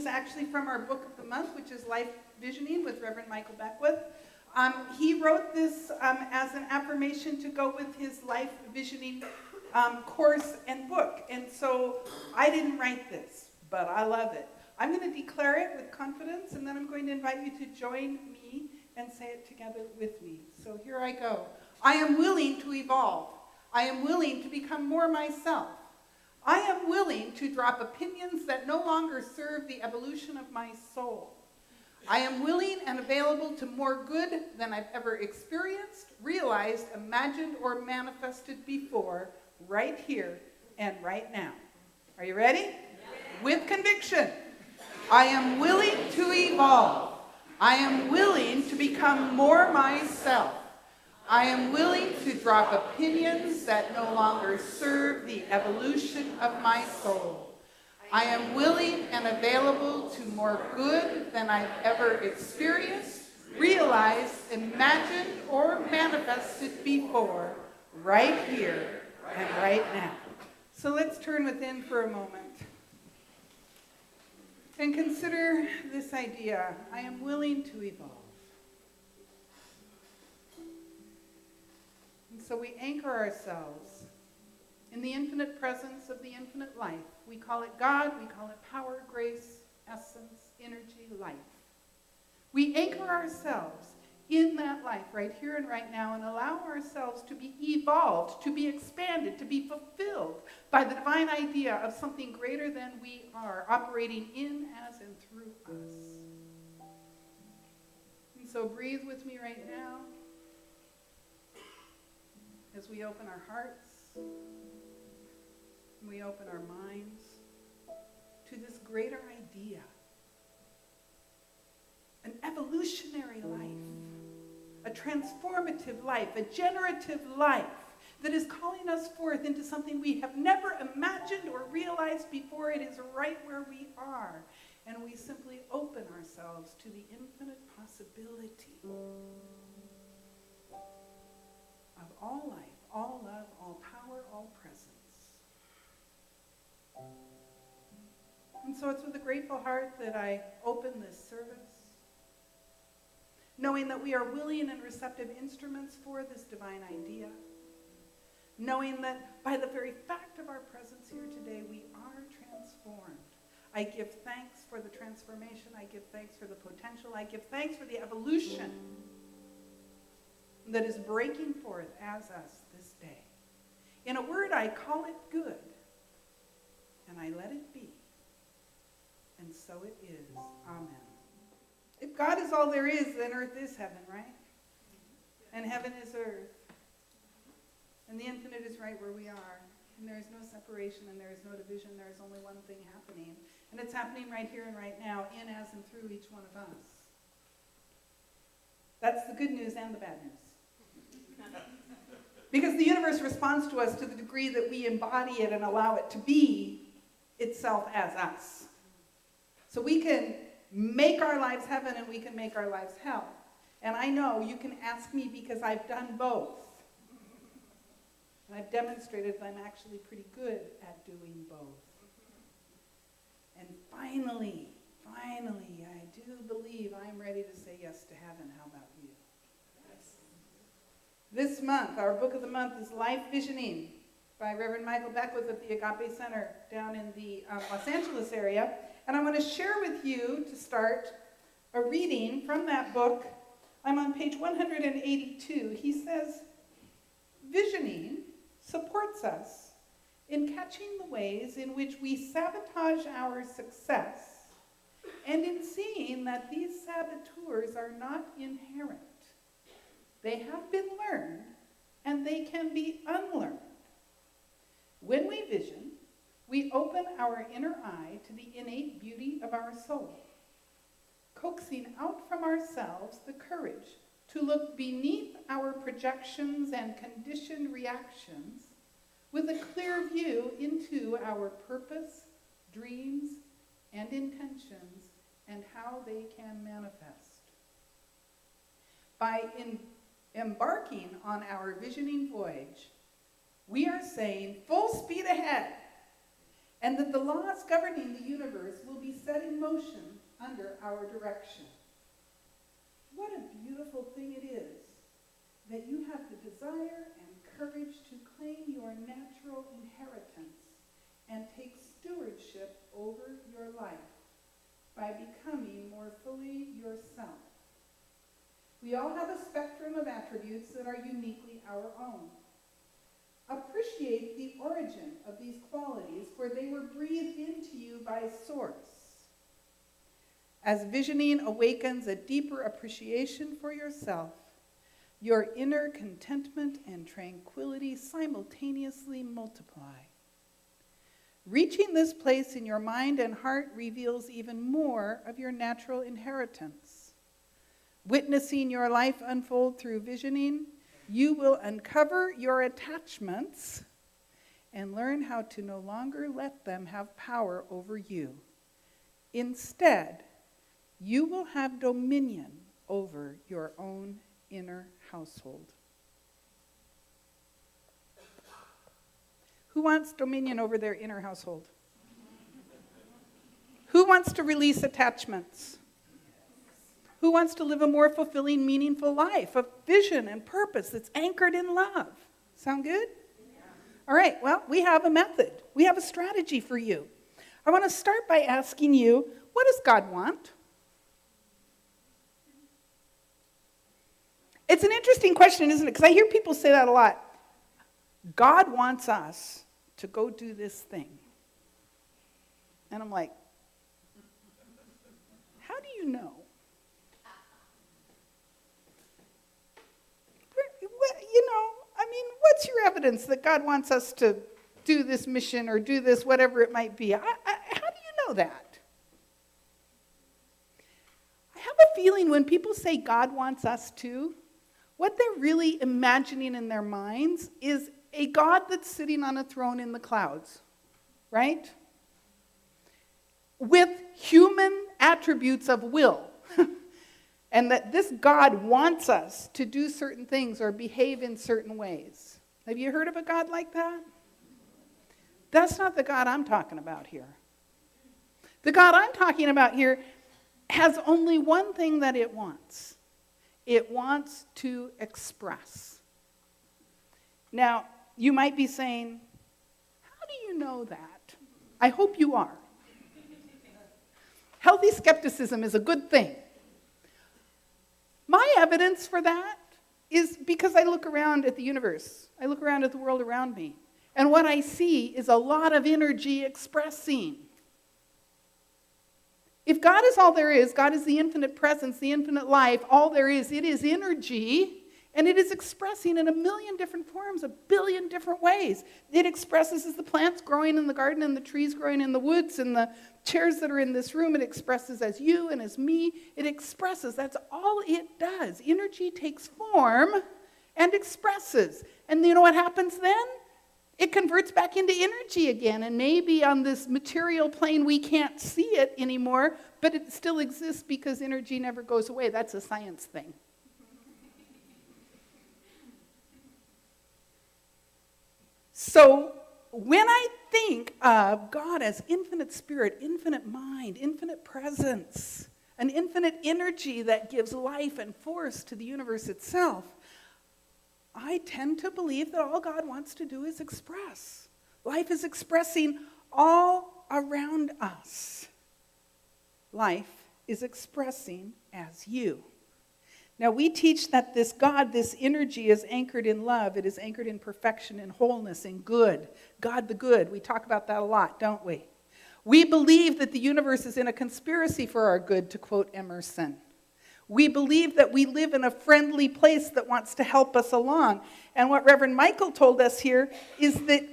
is actually from our book of the month, which is Life Visioning with Reverend Michael Beckwith. He wrote this as an affirmation to go with his Life Visioning course and book. And so I didn't write this, but I love it. I'm going to declare it with confidence, and then I'm going to invite you to join me and say it together with me. So here I go. I am willing to evolve. I am willing to become more myself. I am willing to drop opinions that no longer serve the evolution of my soul. I am willing and available to more good than I've ever experienced, realized, imagined, or manifested before, right here and right now. Are you ready? Yes. With conviction. I am willing to evolve. I am willing to become more myself. I am willing to drop opinions that no longer serve the evolution of my soul. I am willing and available to more good than I've ever experienced, realized, imagined, or manifested before, right here and right now. So let's turn within for a moment and consider this idea. I am willing to evolve. And so we anchor ourselves in the infinite presence of the infinite life. We call it God, we call it power, grace, essence, energy, life. We anchor ourselves in that life right here and right now and allow ourselves to be evolved, to be expanded, to be fulfilled by the divine idea of something greater than we are, operating in, as, and through us. And so breathe with me right now as we open our hearts, and we open our minds to this greater idea. An evolutionary life, a transformative life, a generative life that is calling us forth into something we have never imagined or realized before. It is right where we are. And we simply open ourselves to the infinite possibility of all life, all love, all power, all presence. And so it's with a grateful heart that I open this service, knowing that we are willing and receptive instruments for this divine idea, knowing that by the very fact of our presence here today, we are transformed. I give thanks for the transformation. I give thanks for the potential. I give thanks for the evolution that is breaking forth as us this day. In a word, I call it good, and I let it be. And so it is. Amen. If God is all there is, then earth is heaven, right? And heaven is earth. And the infinite is right where we are. And there is no separation and there is no division. There is only one thing happening. And it's happening right here and right now, in, as, and through each one of us. That's the good news and the bad news. Because the universe responds to us to the degree that we embody it and allow it to be itself as us. So we can make our lives heaven and we can make our lives hell. And I know you can ask me because I've done both. And I've demonstrated that I'm actually pretty good at doing both. And finally, I do believe I'm ready to say yes to heaven. How about you? Yes. This month, our book of the month is Life Visioning by Reverend Michael Beckwith of the Agape Center down in the Los Angeles area. And I want to share with you, to start, a reading from that book. I'm on page 182. He says, visioning supports us in catching the ways in which we sabotage our success and in seeing that these saboteurs are not inherent. They have been learned and they can be unlearned. When we vision, we open our inner eye to the innate beauty of our soul, coaxing out from ourselves the courage to look beneath our projections and conditioned reactions with a clear view into our purpose, dreams, and intentions, and how they can manifest. By embarking on our visioning voyage, we are saying full speed ahead and that the laws governing the universe will be set in motion under our direction. What a beautiful thing it is that you have the desire and courage to claim your natural inheritance and take stewardship over your life by becoming more fully yourself. We all have a spectrum of attributes that are uniquely our own. Appreciate the origin of these qualities, for they were breathed into you by Source. As visioning awakens a deeper appreciation for yourself, your inner contentment and tranquility simultaneously multiply. Reaching this place in your mind and heart reveals even more of your natural inheritance. Witnessing your life unfold through visioning, you will uncover your attachments and learn how to no longer let them have power over you. Instead, you will have dominion over your own inner household. Who wants dominion over their inner household? Who wants to release attachments? Who wants to live a more fulfilling, meaningful life of vision and purpose that's anchored in love? Sound good? Yeah. All right, well, we have a method. We have a strategy for you. I want to start by asking you, what does God want? It's an interesting question, isn't it? Because I hear people say that a lot. God wants us to go do this thing. And I'm like, how do you know? What's your evidence that God wants us to do this mission or do this, whatever it might be? How do you know that? I have a feeling when people say God wants us to, what they're really imagining in their minds is a God that's sitting on a throne in the clouds, right? With human attributes of will. And that this God wants us to do certain things or behave in certain ways. Have you heard of a God like that? That's not the God I'm talking about here. The God I'm talking about here has only one thing that it wants. It wants to express. Now, you might be saying, how do you know that? I hope you are. Healthy skepticism is a good thing. My evidence for that is because I look around at the universe. I look around at the world around me. And what I see is a lot of energy expressing. If God is all there is, God is the infinite presence, the infinite life, all there is, it is energy, and it is expressing in a million different forms, a billion different ways. It expresses as the plants growing in the garden and the trees growing in the woods and the chairs that are in this room. It expresses as you and as me. It expresses. That's all it does. Energy takes form and expresses. And you know what happens then? It converts back into energy again. And maybe on this material plane we can't see it anymore, but it still exists because energy never goes away. That's a science thing. So when I think of God as infinite spirit, infinite mind, infinite presence, an infinite energy that gives life and force to the universe itself, I tend to believe that all God wants to do is express. Life is expressing all around us. Life is expressing as you. Now, we teach that this God, this energy is anchored in love. It is anchored in perfection, in wholeness, in good. God the good. We talk about that a lot, don't we? We believe that the universe is in a conspiracy for our good, to quote Emerson. We believe that we live in a friendly place that wants to help us along. And what Reverend Michael told us here is that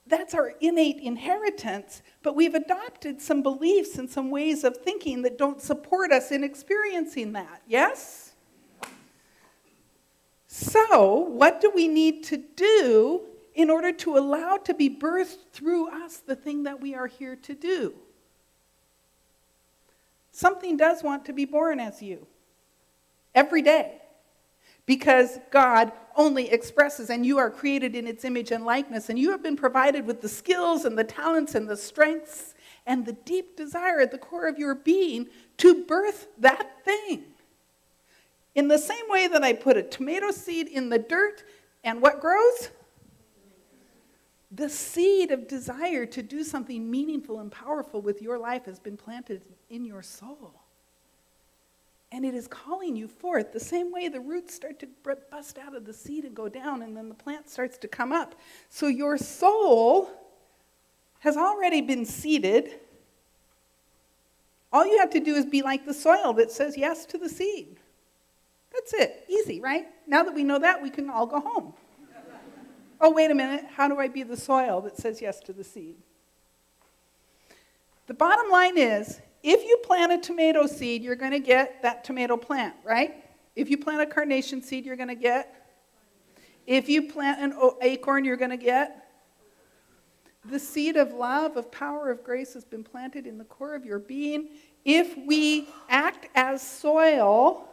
that's our innate inheritance, but we've adopted some beliefs and some ways of thinking that don't support us in experiencing that. Yes? So, what do we need to do in order to allow to be birthed through us the thing that we are here to do? Something does want to be born as you every day. Because God only expresses, and you are created in its image and likeness, and you have been provided with the skills and the talents and the strengths and the deep desire at the core of your being to birth that thing. In the same way that I put a tomato seed in the dirt, and what grows? The seed of desire to do something meaningful and powerful with your life has been planted in your soul. And it is calling you forth the same way the roots start to bust out of the seed and go down, and then the plant starts to come up. So your soul has already been seeded. All you have to do is be like the soil that says yes to the seed. That's it. Easy, right? Now that we know that, we can all go home. Oh, wait a minute. How do I be the soil that says yes to the seed? The bottom line is, if you plant a tomato seed, you're going to get that tomato plant, right? If you plant a carnation seed, you're going to get. If you plant an acorn, you're going to get. The seed of love, of power, of grace has been planted in the core of your being. If we act as soil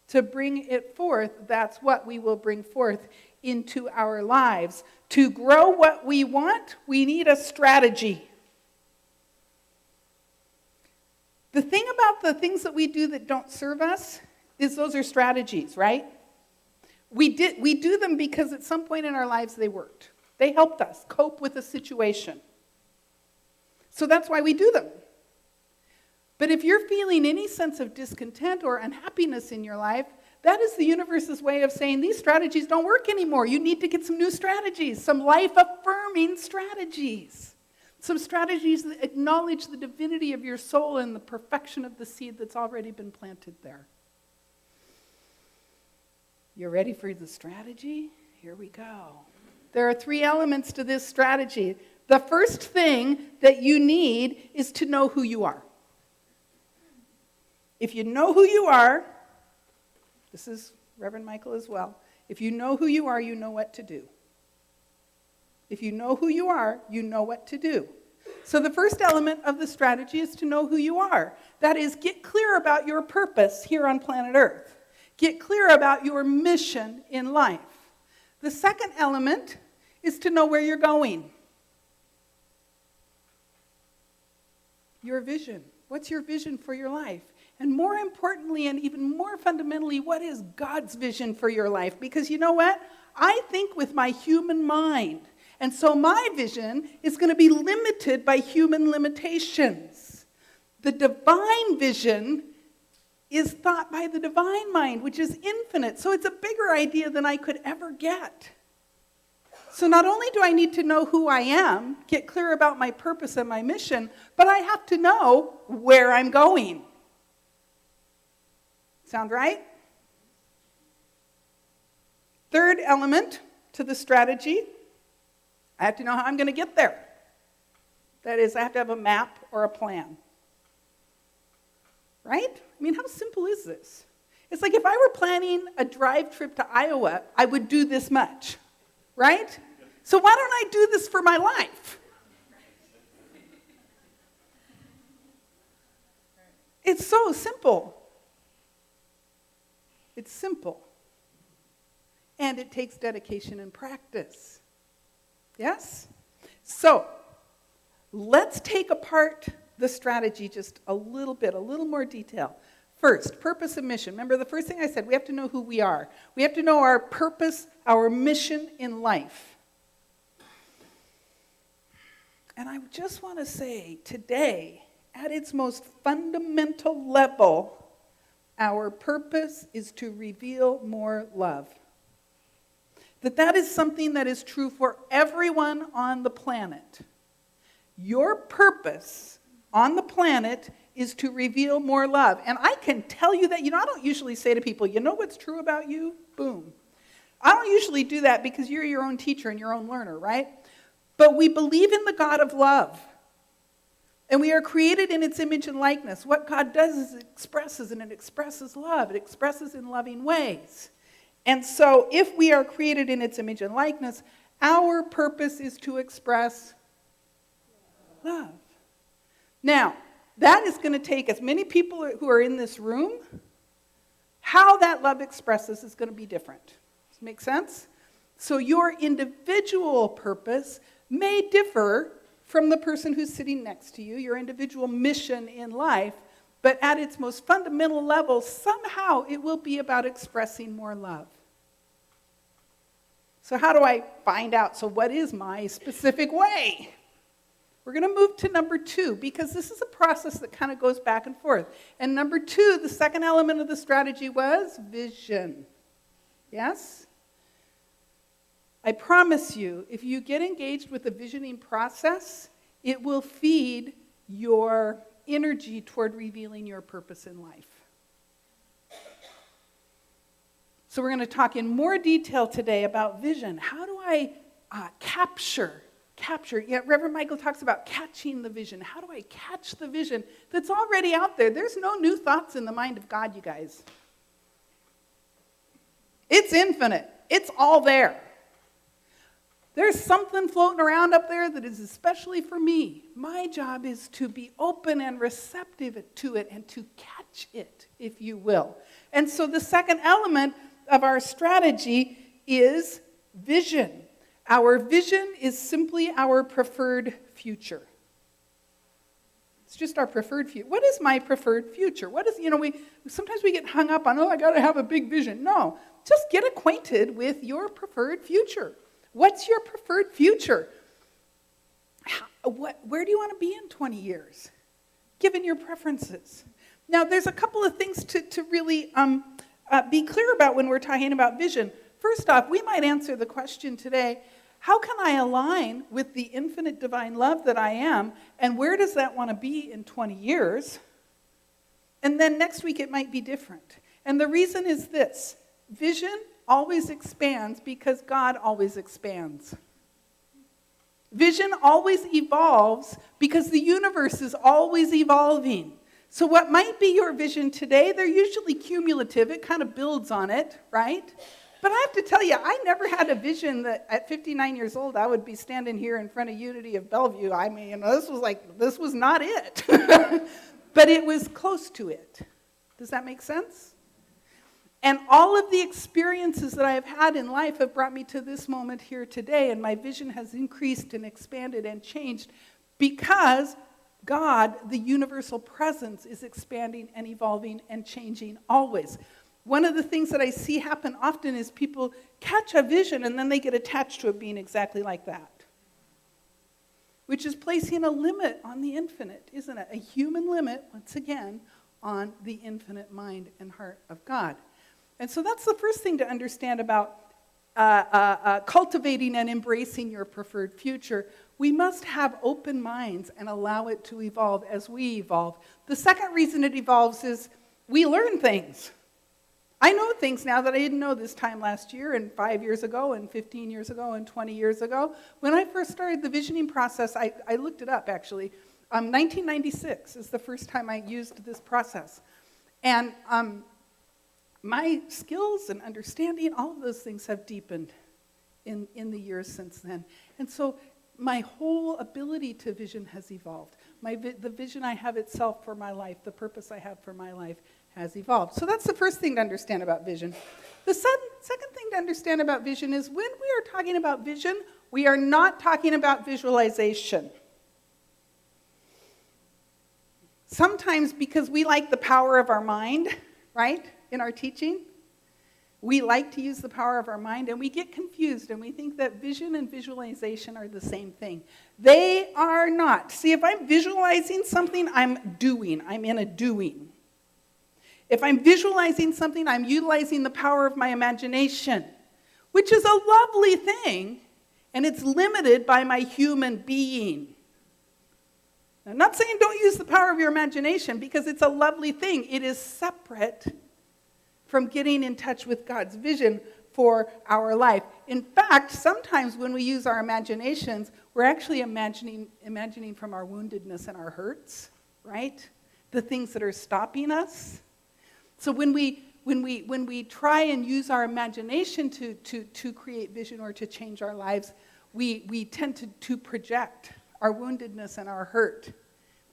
to bring it forth, that's what we will bring forth into our lives. To grow what we want, we need a strategy. The thing about the things that we do that don't serve us is those are strategies, right? We do them because at some point in our lives they worked. They helped us cope with a situation. So that's why we do them. But if you're feeling any sense of discontent or unhappiness in your life, that is the universe's way of saying these strategies don't work anymore. You need to get some new strategies, some life-affirming strategies. Some strategies that acknowledge the divinity of your soul and the perfection of the seed that's already been planted there. You're ready for the strategy? Here we go. There are 3 elements to this strategy. The first thing that you need is to know who you are. If you know who you are, this is Reverend Michael as well, if you know who you are, you know what to do. If you know who you are, you know what to do. So the first element of the strategy is to know who you are. That is, get clear about your purpose here on planet Earth. Get clear about your mission in life. The second element is to know where you're going. Your vision. What's your vision for your life? And more importantly, and even more fundamentally, what is God's vision for your life? Because you know what? I think with my human mind. And so my vision is going to be limited by human limitations. The divine vision is thought by the divine mind, which is infinite. So it's a bigger idea than I could ever get. So not only do I need to know who I am, get clear about my purpose and my mission, but I have to know where I'm going. Sound right? Third element to the strategy, I have to know how I'm going to get there. That is, I have to have a map or a plan. Right? I mean, how simple is this? It's like if I were planning a drive trip to Iowa, I would do this much. Right? So why don't I do this for my life? It's so simple. It's simple. And it takes dedication and practice. Yes? So, let's take apart the strategy just a little bit, a little more detail. First, purpose and mission. Remember the first thing I said, we have to know who we are. We have to know our purpose, our mission in life. And I just want to say today, at its most fundamental level, our purpose is to reveal more love. That is something that is true for everyone on the planet. Your purpose on the planet is to reveal more love. And I can tell you that, I don't usually say to people, you know what's true about you? Boom. I don't usually do that because you're your own teacher and your own learner, right? But we believe in the God of love. And we are created in its image and likeness. What God does is it expresses, and it expresses love. It expresses in loving ways. And so if we are created in its image and likeness, our purpose is to express love. Now, that is going to take as many people who are in this room how that love expresses is going to be different. Does it make sense? So your individual purpose may differ from the person who's sitting next to you, your individual mission in life, but at its most fundamental level, somehow it will be about expressing more love. So how do I find out? So what is my specific way? We're going to move to number 2, because this is a process that kind of goes back and forth. And number 2, the second element of the strategy was vision. Yes? I promise you, if you get engaged with the visioning process, it will feed your energy toward revealing your purpose in life. So we're going to talk in more detail today about vision. How do I capture? Yeah, Reverend Michael talks about catching the vision. How do I catch the vision that's already out there? There's no new thoughts in the mind of God, you guys. It's infinite. It's all there. There's something floating around up there that is especially for me. My job is to be open and receptive to it and to catch it, if you will. And so the second element of our strategy is vision. Our vision is simply our preferred future. It's just our preferred future. What is my preferred future? What is, sometimes we get hung up on, I got to have a big vision. No, just get acquainted with your preferred future. What's your preferred future? Where do you want to be in 20 years, given your preferences? Now, there's a couple of things to really be clear about when we're talking about vision. First off, we might answer the question today, how can I align with the infinite divine love that I am, and where does that want to be in 20 years? And then next week it might be different. And the reason is this: vision always expands because God always expands. Vision always evolves because the universe is always evolving. So what might be your vision today, they're usually cumulative. It kind of builds on it, right? But I have to tell you, I never had a vision that at 59 years old, I would be standing here in front of Unity of Bellevue. I mean, this was not it. But it was close to it. Does that make sense? And all of the experiences that I have had in life have brought me to this moment here today, and my vision has increased and expanded and changed because God, the universal presence, is expanding and evolving and changing always. One of the things that I see happen often is people catch a vision and then they get attached to it being exactly like that, which is placing a limit on the infinite, isn't it? A human limit, once again, on the infinite mind and heart of God. And so that's the first thing to understand about cultivating and embracing your preferred future. We must have open minds and allow it to evolve as we evolve. The second reason it evolves is we learn things. I know things now that I didn't know this time last year and 5 years ago and 15 years ago and 20 years ago. When I first started the visioning process, I looked it up actually. 1996 is the first time I used this process. And my skills and understanding, all of those things have deepened in the years since then. And so my whole ability to vision has evolved. The vision I have itself for my life, the purpose I have for my life has evolved. So that's the first thing to understand about vision. The second thing to understand about vision is when we are talking about vision, we are not talking about visualization. Sometimes because we like the power of our mind, right, in our teaching, we like to use the power of our mind, and we get confused, and we think that vision and visualization are the same thing. They are not. See, if I'm visualizing something, I'm in a doing. If I'm visualizing something, I'm utilizing the power of my imagination, which is a lovely thing, and it's limited by my human being. I'm not saying don't use the power of your imagination, because it's a lovely thing. It is separate from getting in touch with God's vision for our life. In fact, sometimes when we use our imaginations, we're actually imagining from our woundedness and our hurts, right? The things that are stopping us. So when we try and use our imagination to create vision or to change our lives, we tend to project our woundedness and our hurt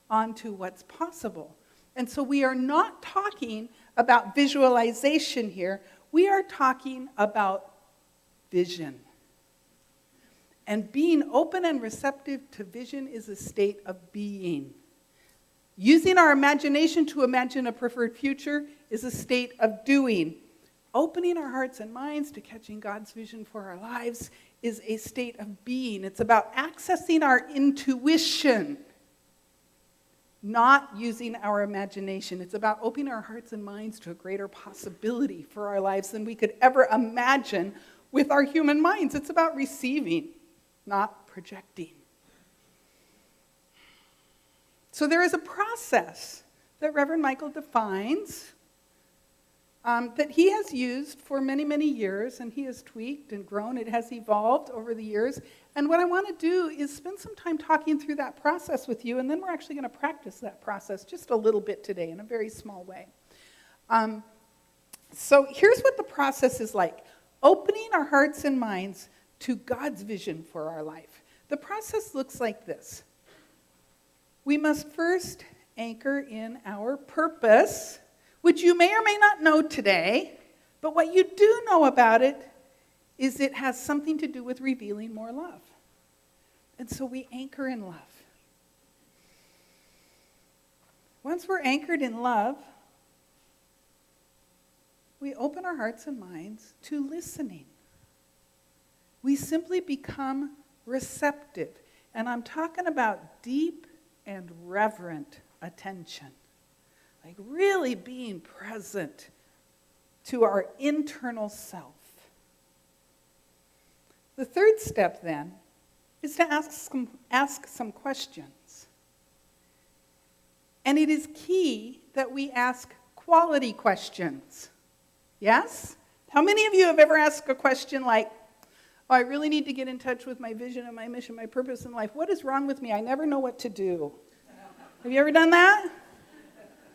onto what's possible. And so we are not talking about visualization here. We are talking about vision. And being open and receptive to vision is a state of being. Using our imagination to imagine a preferred future is a state of doing. Opening our hearts and minds to catching God's vision for our lives is a state of being. It's about accessing our intuition, not using our imagination. It's about opening our hearts and minds to a greater possibility for our lives than we could ever imagine with our human minds. It's about receiving, not projecting. So there is a process that Reverend Michael defines that he has used for many, many years, and he has tweaked and grown. It has evolved over the years. And what I want to do is spend some time talking through that process with you, and then we're actually going to practice that process just a little bit today in a very small way. So here's what the process is like. Opening our hearts and minds to God's vision for our life. The process looks like this. We must first anchor in our purpose, which you may or may not know today, but what you do know about it is it has something to do with revealing more love. And so we anchor in love. Once we're anchored in love, we open our hearts and minds to listening. We simply become receptive. And I'm talking about deep and reverent attention. Like really being present to our internal self. The third step then is to ask some questions. And it is key that we ask quality questions. Yes? How many of you have ever asked a question like, oh, I really need to get in touch with my vision and my mission, my purpose in life. What is wrong with me? I never know what to do. Have you ever done that?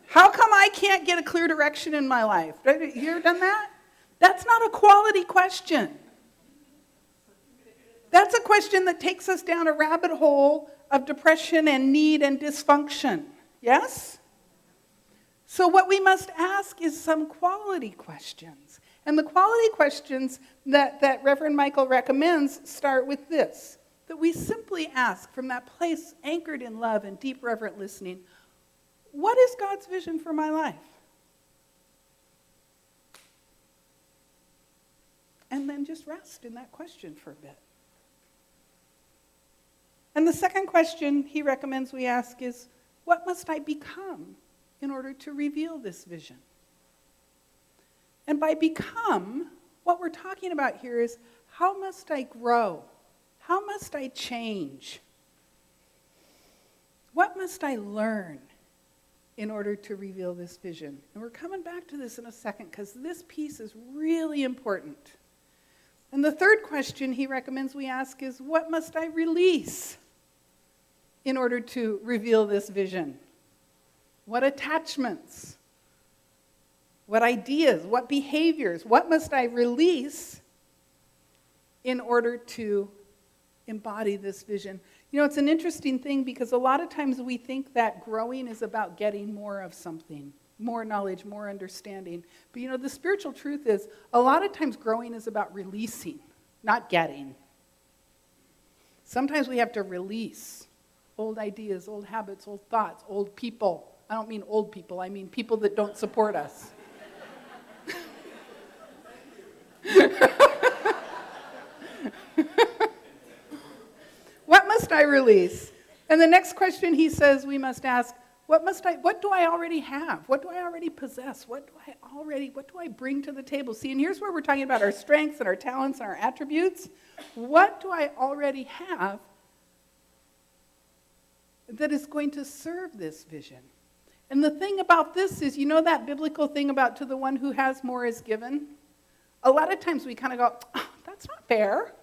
How come I can't get a clear direction in my life? Have you ever done that? That's not a quality question. That's a question that takes us down a rabbit hole of depression and need and dysfunction. Yes? So what we must ask is some quality questions. And the quality questions that Reverend Michael recommends start with this. That we simply ask from that place anchored in love and deep reverent listening, what is God's vision for my life? And then just rest in that question for a bit. And the second question he recommends we ask is, what must I become in order to reveal this vision? And by become, what we're talking about here is, how must I grow? How must I change? What must I learn in order to reveal this vision? And we're coming back to this in a second because this piece is really important. And the third question he recommends we ask is, what must I release in order to reveal this vision? What attachments? What ideas? What behaviors? What must I release in order to embody this vision? You know, it's an interesting thing because a lot of times we think that growing is about getting more of something, more knowledge, more understanding. But you know, the spiritual truth is a lot of times growing is about releasing, not getting. Sometimes we have to release old ideas, old habits, old thoughts, old people. I don't mean old people, I mean people that don't support us. What must I release? And the next question he says we must ask, what do I already have? What do I already possess? What do I bring to the table? See, and here's where we're talking about our strengths and our talents and our attributes. What do I already have that is going to serve this vision? And the thing about this is, you know that biblical thing about to the one who has more is given? A lot of times we kind of go, oh, that's not fair.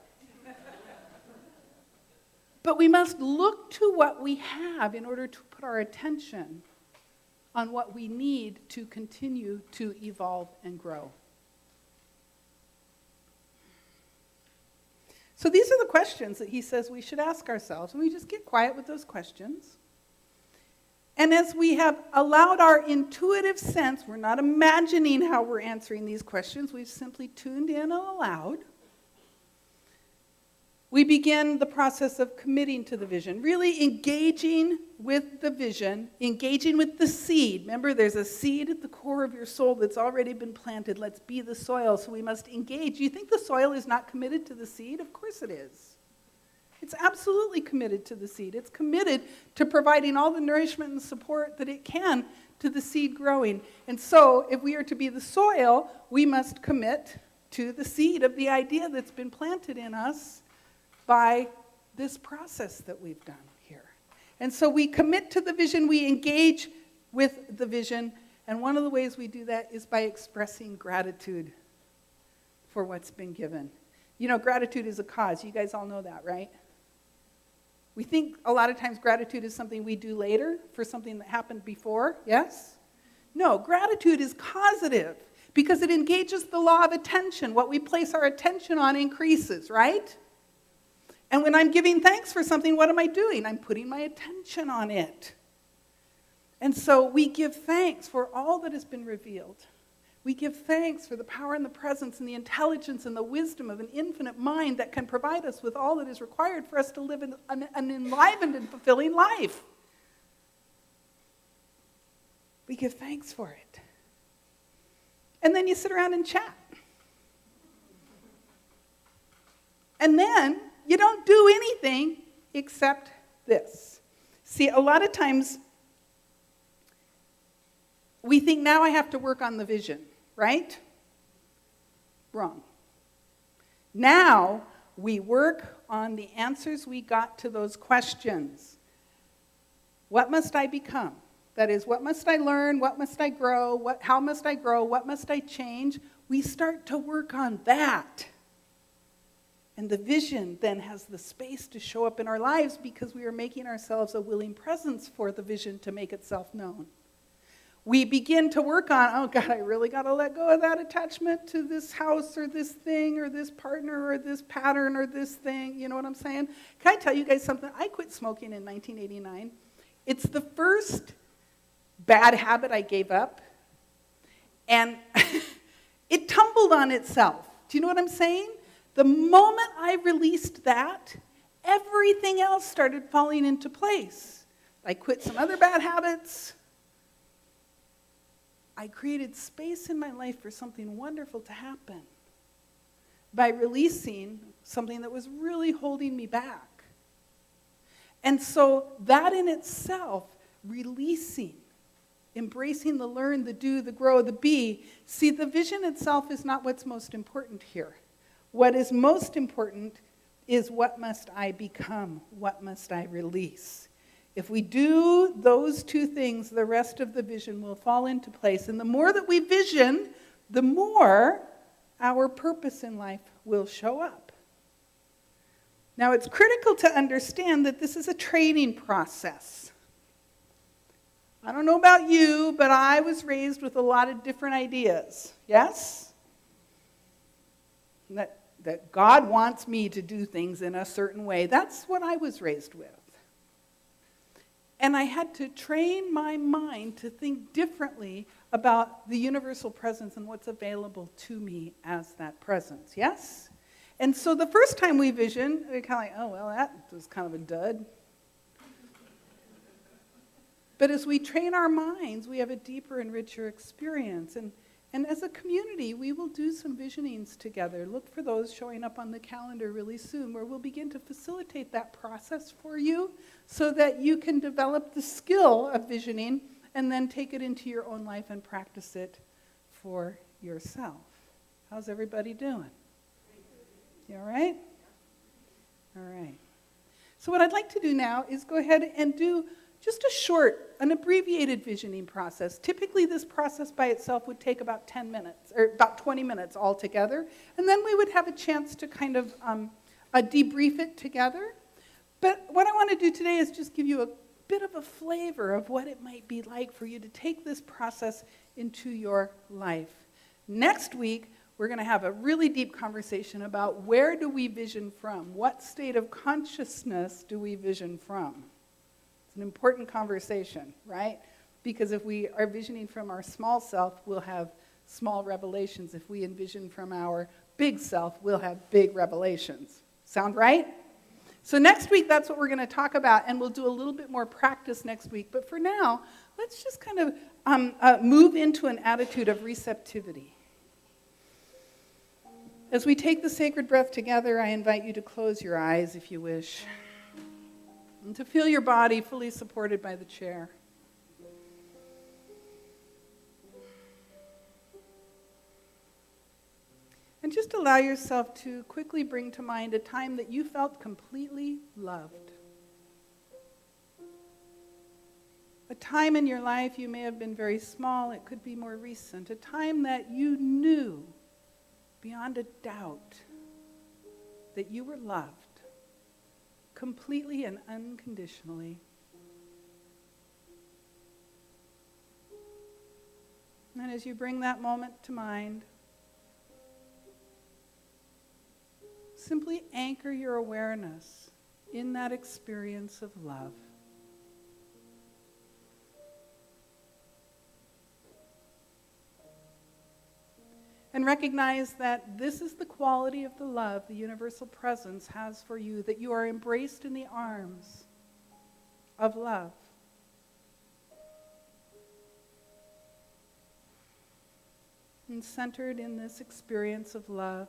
But we must look to what we have in order to put our attention on what we need to continue to evolve and grow. So these are the questions that he says we should ask ourselves. And we just get quiet with those questions. And as we have allowed our intuitive sense, we're not imagining how we're answering these questions, we've simply tuned in and allowed. We begin the process of committing to the vision, really engaging with the vision, engaging with the seed. Remember, there's a seed at the core of your soul that's already been planted. Let's be the soil, so we must engage. You think the soil is not committed to the seed? Of course it is. It's absolutely committed to the seed. It's committed to providing all the nourishment and support that it can to the seed growing. And so, if we are to be the soil, we must commit to the seed of the idea that's been planted in us by this process that we've done here. And so we commit to the vision, we engage with the vision, and one of the ways we do that is by expressing gratitude for what's been given. You know, gratitude is a cause. You guys all know that, right? We think a lot of times gratitude is something we do later for something that happened before, yes? No, gratitude is causative because it engages the law of attention. What we place our attention on increases, right? And when I'm giving thanks for something, what am I doing? I'm putting my attention on it. And so we give thanks for all that has been revealed. We give thanks for the power and the presence and the intelligence and the wisdom of an infinite mind that can provide us with all that is required for us to live an enlivened and fulfilling life. We give thanks for it. And then you sit around and chat. And then you don't do anything except this. See, a lot of times we think now I have to work on the vision, right? Wrong. Now we work on the answers we got to those questions. What must I become? That is, what must I learn? What must I grow? How must I grow? What must I change? We start to work on that. And the vision then has the space to show up in our lives because we are making ourselves a willing presence for the vision to make itself known. We begin to work on, oh God, I really got to let go of that attachment to this house or this thing or this partner or this pattern or this thing. You know what I'm saying? Can I tell you guys something? I quit smoking in 1989. It's the first bad habit I gave up. And it tumbled on itself. Do you know what I'm saying? The moment I released that, everything else started falling into place. I quit some other bad habits. I created space in my life for something wonderful to happen by releasing something that was really holding me back. And so that in itself, releasing, embracing the learn, the do, the grow, the be. See, the vision itself is not what's most important here. What is most important is what must I become? What must I release? If we do those two things, the rest of the vision will fall into place. And the more that we vision, the more our purpose in life will show up. Now, it's critical to understand that this is a training process. I don't know about you, but I was raised with a lot of different ideas. Yes? That God wants me to do things in a certain way. That's what I was raised with. And I had to train my mind to think differently about the universal presence and what's available to me as that presence. Yes? And so the first time we visioned, we kind of like, oh, well, that was kind of a dud. But as we train our minds, we have a deeper and richer experience. And as a community, we will do some visionings together. Look for those showing up on the calendar really soon, where we'll begin to facilitate that process for you so that you can develop the skill of visioning and then take it into your own life and practice it for yourself. How's everybody doing? You all right? All right. So what I'd like to do now is go ahead and do just an abbreviated visioning process. Typically, this process by itself would take about 10 minutes, or about 20 minutes altogether. And then we would have a chance to kind of debrief it together. But what I want to do today is just give you a bit of a flavor of what it might be like for you to take this process into your life. Next week, we're going to have a really deep conversation about where do we vision from? What state of consciousness do we vision from? It's an important conversation, right? Because if we are visioning from our small self, we'll have small revelations. If we envision from our big self, we'll have big revelations. Sound right? So next week, that's what we're going to talk about, and we'll do a little bit more practice next week. But for now, let's just kind of move into an attitude of receptivity. As we take the sacred breath together, I invite you to close your eyes if you wish, and to feel your body fully supported by the chair. And just allow yourself to quickly bring to mind a time that you felt completely loved. A time in your life, you may have been very small, it could be more recent, a time that you knew beyond a doubt that you were loved completely and unconditionally. And as you bring that moment to mind, simply anchor your awareness in that experience of love. And recognize that this is the quality of the love the universal presence has for you, that you are embraced in the arms of love. And centered in this experience of love,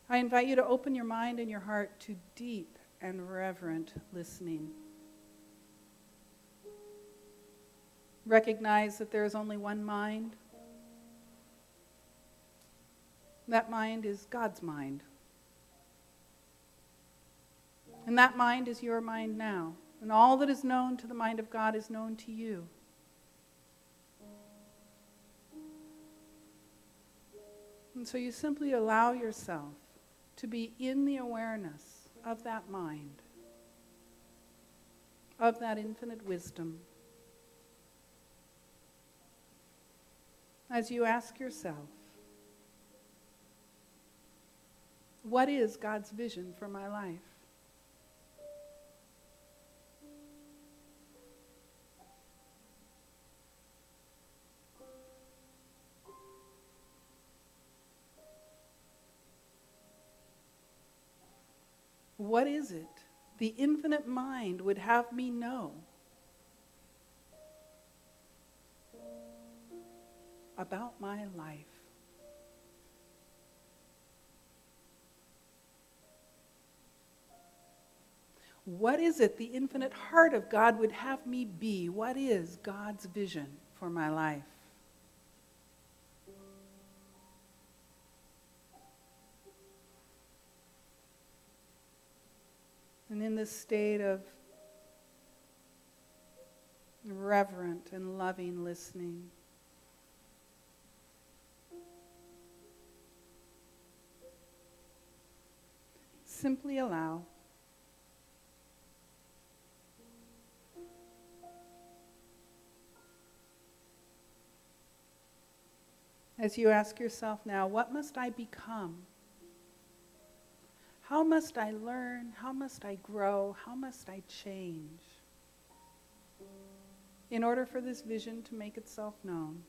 I invite you to open your mind and your heart to deep and reverent listening. Recognize that there is only one mind. That mind is God's mind. And that mind is your mind now. And all that is known to the mind of God is known to you. And so you simply allow yourself to be in the awareness of that mind, of that infinite wisdom. As you ask yourself, what is God's vision for my life? What is it the infinite mind would have me know about my life? What is it the infinite heart of God would have me be? What is God's vision for my life? And in this state of reverent and loving listening, simply allow as you ask yourself now, what must I become? How must I learn? How must I grow? How must I change in order for this vision to make itself known?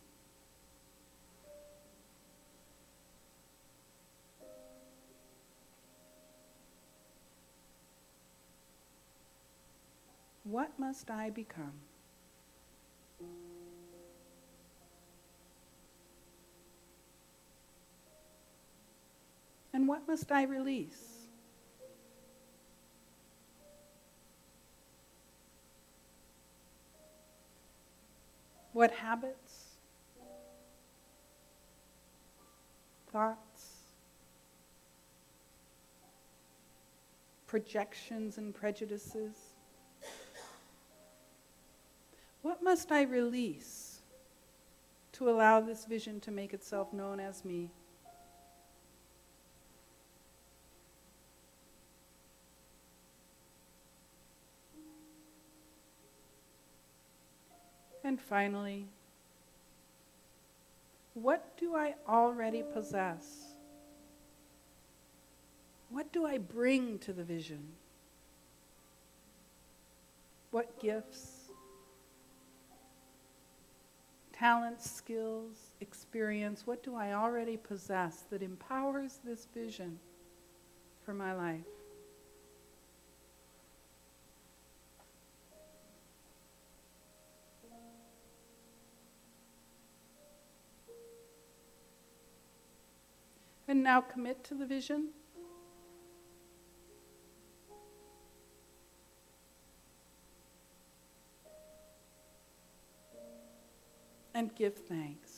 What must I become? And what must I release? What habits, thoughts, projections and prejudices? What must I release to allow this vision to make itself known as me? And finally, what do I already possess? What do I bring to the vision? What gifts, talents, skills, experience, what do I already possess that empowers this vision for my life? And now commit to the vision. And give thanks.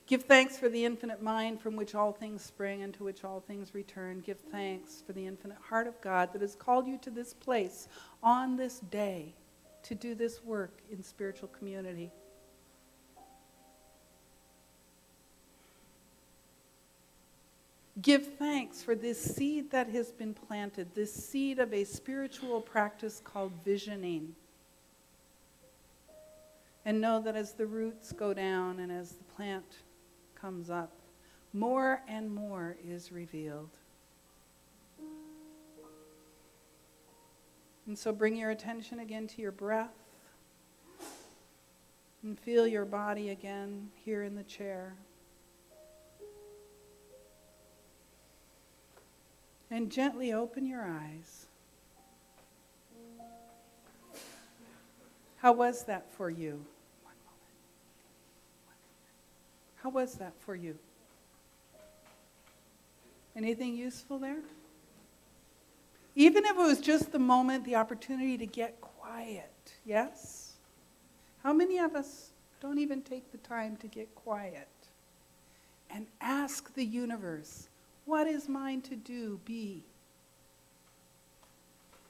Give thanks for the infinite mind from which all things spring and to which all things return. Give thanks for the infinite heart of God that has called you to this place on this day to do this work in spiritual community. Give thanks for this seed that has been planted, this seed of a spiritual practice called visioning. And know that as the roots go down and as the plant comes up, more and more is revealed. And so bring your attention again to your breath and feel your body again here in the chair. And gently open your eyes. How was that for you? How was that for you? Anything useful there? Even if it was just the moment, the opportunity to get quiet, yes? How many of us don't even take the time to get quiet and ask the universe, what is mine to do, be?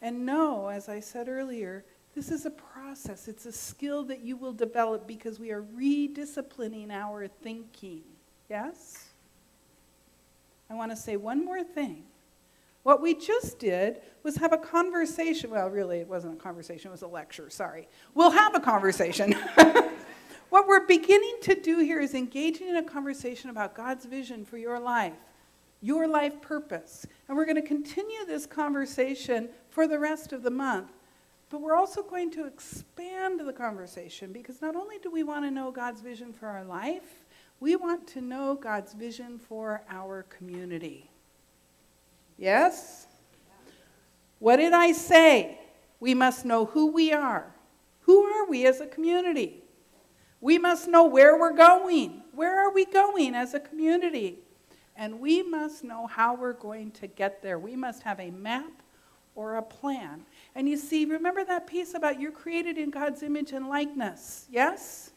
And know, as I said earlier, this is a process. It's a skill that you will develop because we are redisciplining our thinking. Yes? I want to say one more thing. What we just did was have a conversation. Well, really, it wasn't a conversation. It was a lecture. Sorry. We'll have a conversation. What we're beginning to do here is engaging in a conversation about God's vision for your life purpose. And we're going to continue this conversation for the rest of the month. But we're also going to expand the conversation because not only do we want to know God's vision for our life, we want to know God's vision for our community. Yes? What did I say? We must know who we are. Who are we as a community? We must know where we're going. Where are we going as a community? And we must know how we're going to get there. We must have a map or a plan. And you see, remember that piece about you're created in God's image and likeness, yes?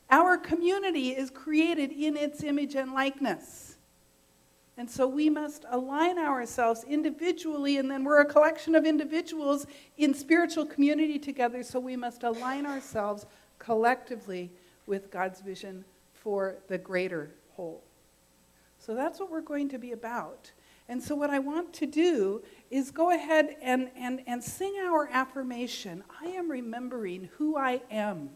Our community is created in its image and likeness. And so we must align ourselves individually, and then we're a collection of individuals in spiritual community together, so we must align ourselves collectively with God's vision for the greater whole. So that's what we're going to be about. And so what I want to do is go ahead and sing our affirmation. I am remembering who I am.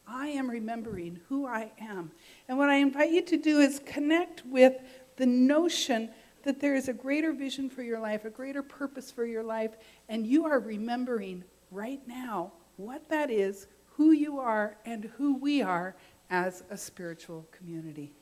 I am remembering who I am. And what I invite you to do is connect with the notion that there is a greater vision for your life, a greater purpose for your life, and you are remembering right now what that is, who you are, and who we are as a spiritual community.